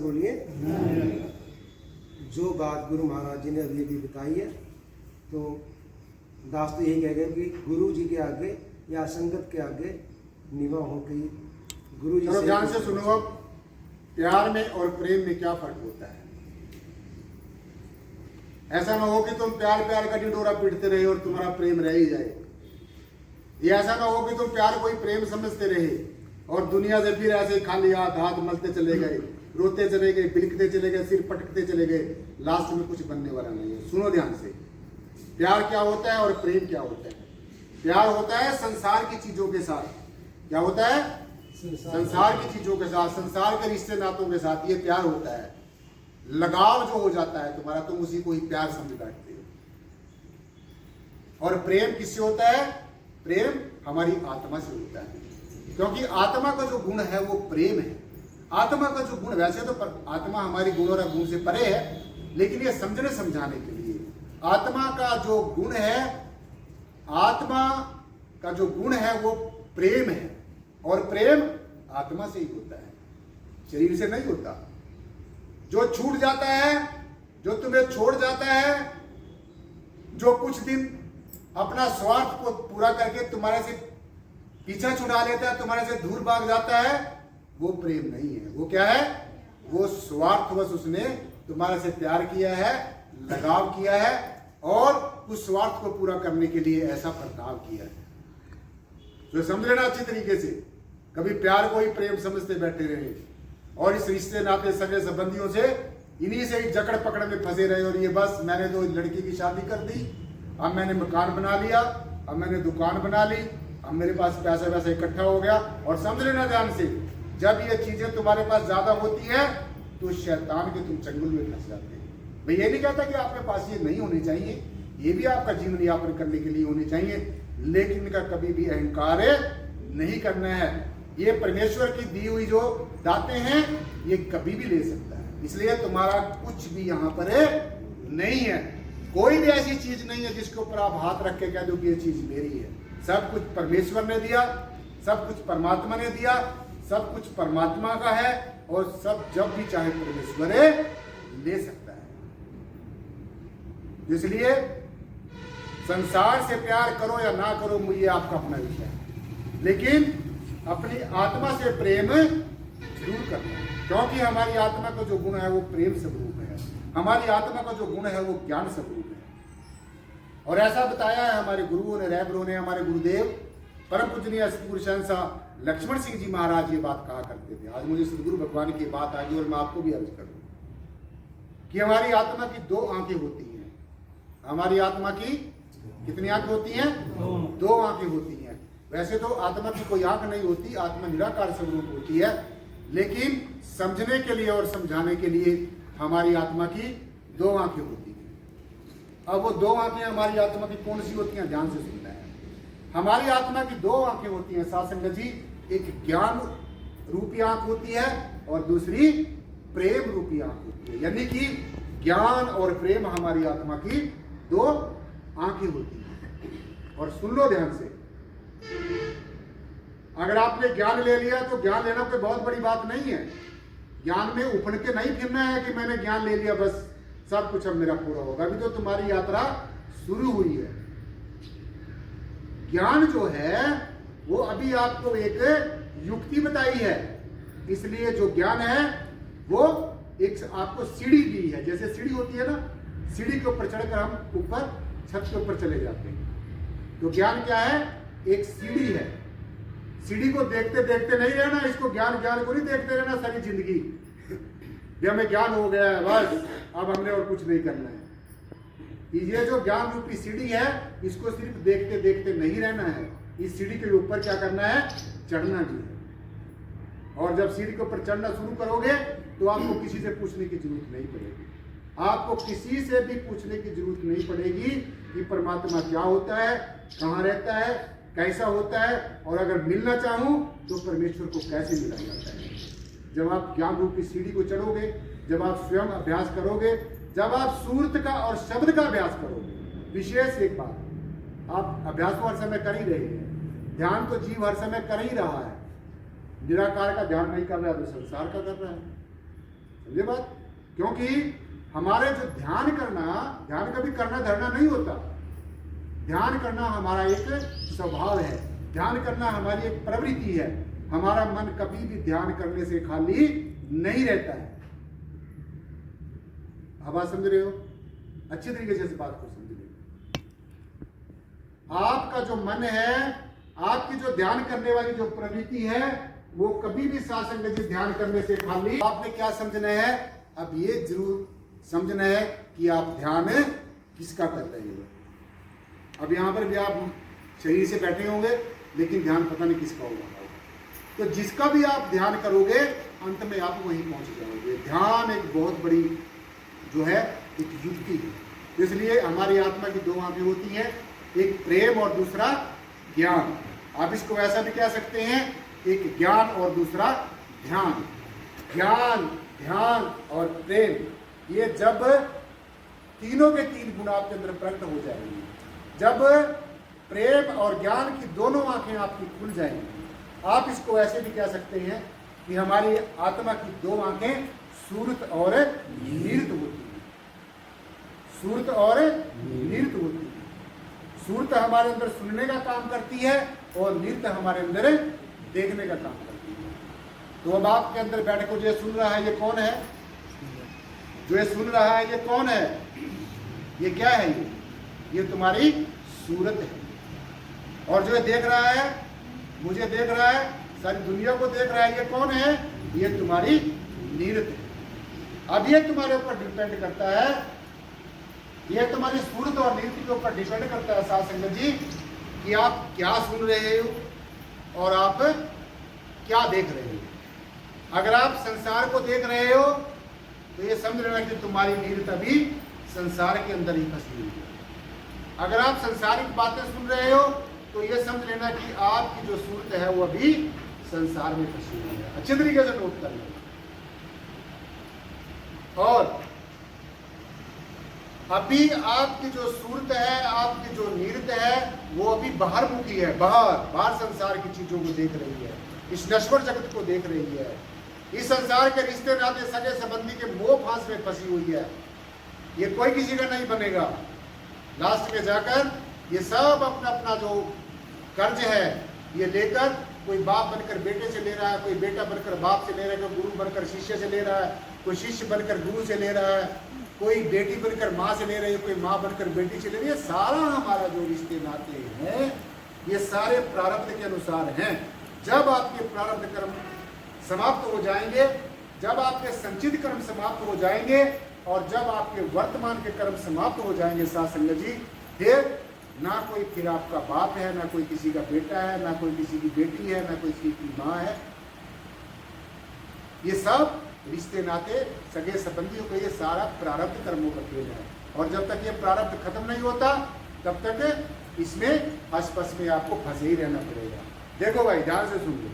बोलिए। जो बात गुरु महाराज जी ने अभी अभी बताई है, तो दास तो यही कह गए कि गुरु जी के आगे या संगत के आगे निवा हो गई। गुरु जी चलो ध्यान से सुनो। अब प्यार में और प्रेम में क्या फर्क होता है? ऐसा ना हो कि तुम प्यार प्यार का ढिंढोरा पीटते रहे और तुम्हारा प्रेम रह ही जाए। ये ऐसा ना हो कि तुम प्यार को ही प्रेम समझते रहे और दुनिया से फिर ऐसे खाली हाथ मलते चले गए, रोते चले गए, बिलखते चले गए, सिर पटकते चले गए, लास्ट में कुछ बनने वाला नहीं है। सुनो ध्यान से, प्यार क्या होता है और प्रेम क्या होता है? प्यार होता है संसार की चीजों के साथ। क्या होता है? संसार की चीजों के साथ, संसार के रिश्ते नातों के साथ, ये प्यार होता है। लगाव जो हो जाता है तुम्हारा, तुम उसी को ही प्यार समझ बैठते हो। और प्रेम किससे होता है? प्रेम हमारी आत्मा से होता है, क्योंकि आत्मा का जो गुण है वो प्रेम है। आत्मा का जो गुण, वैसे तो आत्मा हमारी गुण और गुण से परे है, लेकिन ये समझने समझाने के लिए आत्मा का जो गुण है, आत्मा का जो गुण है वो प्रेम है। और प्रेम आत्मा से ही होता है, शरीर से नहीं होता। जो छूट जाता है, जो तुम्हें छोड़ जाता है, जो कुछ दिन अपना स्वार्थ को पूरा करके तुम्हारे से पीछा छुड़ा लेता है, तुम्हारे से दूर भाग जाता है, वो प्रेम नहीं है। वो क्या है? वो स्वार्थवश उसने तुम्हारे से प्यार किया है, लगाव किया है और उस स्वार्थ को पूरा करने के लिए ऐसा बर्ताव किया है। तो समझ लेना अच्छी तरीके से। कभी प्यार को ही प्रेम समझते बैठे रहे और इस रिश्ते नाते सगे संबंधियों से इन्हीं से ही जकड़ पकड़ में फंसे रहे। और ये बस मैंने तो लड़की की शादी कर दी, अब मैंने मकान बना लिया, अब मैंने दुकान बना ली, अब मेरे पास पैसा वैसा इकट्ठा हो गया। और समझ लेना ध्यान से, जब ये चीजें तुम्हारे पास ज्यादा होती है तो शैतान के तुम चंगुल में फंस जाते हैं। मैं ये नहीं कहता कि आपके पास ये नहीं होनी चाहिए, ये भी आपका जीवन यापन करने के लिए होनी चाहिए, लेकिन इनका कभी भी अहंकार नहीं करना है। ये परमेश्वर की दी हुई जो दातें हैं, ये कभी भी ले सकता है। इसलिए तुम्हारा कुछ भी यहाँ पर नहीं है। कोई भी ऐसी चीज नहीं है जिसके ऊपर आप हाथ रख के कह दो कि ये चीज मेरी है। सब कुछ परमेश्वर ने दिया, सब कुछ परमात्मा ने दिया, सब कुछ परमात्मा का है और सब जब भी चाहे परमेश्वर ले सकता है। इसलिए संसार से प्यार करो या ना करो, मुझे आपका अपना विषय है, लेकिन अपनी आत्मा से प्रेम जरूर करना है, क्योंकि हमारी आत्मा का जो गुण है वो प्रेम स्वरूप है। हमारी आत्मा का जो गुण है वो ज्ञान स्वरूप है। और ऐसा बताया है हमारे गुरुओं ने, रहबरों ने, हमारे गुरुदेव परम पूजनीय पुरुष लक्ष्मण सिंह जी महाराज ये बात कहा करते थे। आज मुझे सदगुरु भगवान की बात आ गई और मैं आपको भी अर्ज करूं कि हमारी आत्मा की दो आंखें होती हैं। हमारी आत्मा की कितनी आंखें होती हैं? दो आंखें होती हैं। वैसे तो आत्मा की कोई आंख नहीं होती, आत्मा निराकार स्वरूप होती है, लेकिन समझने के लिए और समझाने के लिए हमारी आत्मा की दो आंखें होती हैं। अब वो दो आंखें हमारी आत्मा की कौन सी होती हैं? ध्यान से सुनना है। हमारी आत्मा की दो आंखें होती हैं साथ संगत जी। एक ज्ञान रूपी आंख होती है और दूसरी प्रेम रूपी आंख होती है। यानी कि ज्ञान और प्रेम हमारी आत्मा की दो आंखें होती हैं। और सुन लो ध्यान से, अगर आपने ज्ञान ले लिया तो ज्ञान लेना कोई बहुत बड़ी बात नहीं है। ज्ञान में उफड़ के नहीं फिरना है कि मैंने ज्ञान ले लिया बस सब कुछ अब मेरा पूरा होगा। अभी तो तुम्हारी यात्रा शुरू हुई है। ज्ञान जो है वो अभी आपको एक युक्ति बताई है। इसलिए जो ज्ञान है वो एक आपको सीढ़ी दी है। जैसे सीढ़ी होती है ना, सीढ़ी के ऊपर चढ़कर हम ऊपर छत के ऊपर चले जाते हैं। तो ज्ञान क्या है? एक सीढ़ी है। सीढ़ी को देखते देखते नहीं रहना, इसको ज्ञान को नहीं देखते रहना सारी जिंदगी कि हमें ज्ञान हो गया है बस अब हमने और कुछ नहीं करना है। ये जो ज्ञान रूपी सीढ़ी है, इसको सिर्फ देखते देखते नहीं रहना है। इस सीढ़ी के ऊपर क्या करना है? चढ़ना भी है। और जब सीढ़ी के ऊपर चढ़ना शुरू करोगे तो आपको किसी से पूछने की जरूरत नहीं पड़ेगी। आपको किसी से भी पूछने की जरूरत नहीं पड़ेगी कि परमात्मा क्या होता है, कहाँ रहता है, कैसा होता है, और अगर मिलना चाहूं तो परमेश्वर को कैसे मिला जाता है। जब आप ज्ञान रूपी सीढ़ी को चढ़ोगे, जब आप स्वयं अभ्यास करोगे, जब आप सूरत का और शब्द का अभ्यास करोगे। विशेष एक बात, आप अभ्यास तो हर समय कर ही रहे हैं, ध्यान तो जीव हर समय कर ही रहा है। निराकार का ध्यान नहीं कर रहा है तो संसार का कर रहा है। समझे बात? क्योंकि हमारे जो ध्यान कभी करना धरना नहीं होता। ध्यान करना हमारा एक स्वभाव है, ध्यान करना हमारी एक प्रवृत्ति है। हमारा मन कभी भी ध्यान करने से खाली नहीं रहता है। अब आप समझ रहे हो? अच्छी तरीके से इस बात को समझ रहे हो। आपका जो मन है, आपकी जो ध्यान करने वाली जो प्रवृत्ति है, वो कभी भी साथ संगत जी ध्यान करने से खाली। आपने क्या समझना है? अब ये जरूर समझना है कि आप ध्यान किसका कर रहे हो। अब यहां पर भी आप शरीर से बैठे होंगे, लेकिन ध्यान पता नहीं किसका होगा। तो जिसका भी आप ध्यान करोगे, अंत में आप वहीं पहुंच जाओगे। ध्यान एक बहुत बड़ी जो है एक युक्ति है। इसलिए हमारी आत्मा की दो आंखें होती हैं, एक प्रेम और दूसरा ज्ञान। आप इसको ऐसा भी कह सकते हैं, एक ज्ञान और दूसरा ध्यान। ज्ञान, ध्यान और प्रेम, ये जब तीनों के तीन गुण आपके अंदर प्रकट हो जाएंगे, जब प्रेम और ज्ञान की दोनों आंखें आपकी खुल जाएंगी, आप इसको ऐसे भी कह सकते हैं कि हमारी आत्मा की दो आंखें सूरत और नीरत होती है। सूरत और नीरत होती है। सूरत हमारे अंदर सुनने का काम करती है और नीरत हमारे अंदर देखने का काम करती है। तो अब आपके अंदर बैठ कर जो ये सुन रहा है, ये कौन है? जो ये सुन रहा है, ये कौन है? ये क्या है? ये तुम्हारी सूरत है। और जो ये देख रहा है, मुझे देख रहा है, सारी दुनिया को देख रहा है, ये कौन है? ये तुम्हारी नीरत है। अब ये तुम्हारे ऊपर डिपेंड करता है, ये तुम्हारी सूरत और नीरत के ऊपर डिपेंड करता है साथ संगत जी, कि आप क्या सुन रहे हो और आप क्या देख रहे हो। अगर आप संसार को देख रहे हो, तो ये समझ लेना कि तुम्हारी नीरत अभी संसार के अंदर ही फंसी हुई है। अगर आप संसारिक बातें सुन रहे हो, तो ये समझ लेना कि आपकी जो सूरत है वो अभी संसार में फंसी हुई है। अच्छे तरीके से नोट कर लेना। और अभी आपकी जो सूरत है, आपकी जो नीरत है, वो अभी बाहर मुखी है। बाहर संसार की चीजों को देख रही है, इस नश्वर जगत को देख रही है, इस संसार के रिश्ते नाते सगे संबंधी के मोह फांस में फंसी हुई है। ये कोई किसी का नहीं बनेगा। लास्ट में जाकर ये सब अपना अपना जो कर्ज है ये लेकर, कोई बाप बनकर बेटे से ले रहा है, कोई बेटा बनकर बाप से ले रहा है, कोई गुरु बनकर शिष्य से ले रहा है, कोई शिष्य बनकर गुरु से ले रहा है, कोई बेटी बनकर माँ से ले रही है, कोई माँ बनकर बेटी से ले रही है। सारा हमारा जो रिश्ते नाते हैं, ये सारे प्रारब्ध के अनुसार हैं। जब आपके प्रारब्ध कर्म समाप्त हो जाएंगे, जब आपके संचित कर्म समाप्त हो जाएंगे, और जब आपके वर्तमान के कर्म समाप्त हो जाएंगे साथ संगत जी, फिर ना कोई फिर आपका बाप है, ना कोई किसी का बेटा है, ना कोई किसी की बेटी है, ना कोई किसी की माँ है। ये सब रिश्ते नाते सगे संबंधियों को, ये सारा प्रारब्ध कर्मों का खेल है। और जब तक ये प्रारब्ध खत्म नहीं होता, तब तक इसमें आसपास में आपको फंसे ही रहना पड़ेगा। देखो भाई, ध्यान से सुन लो।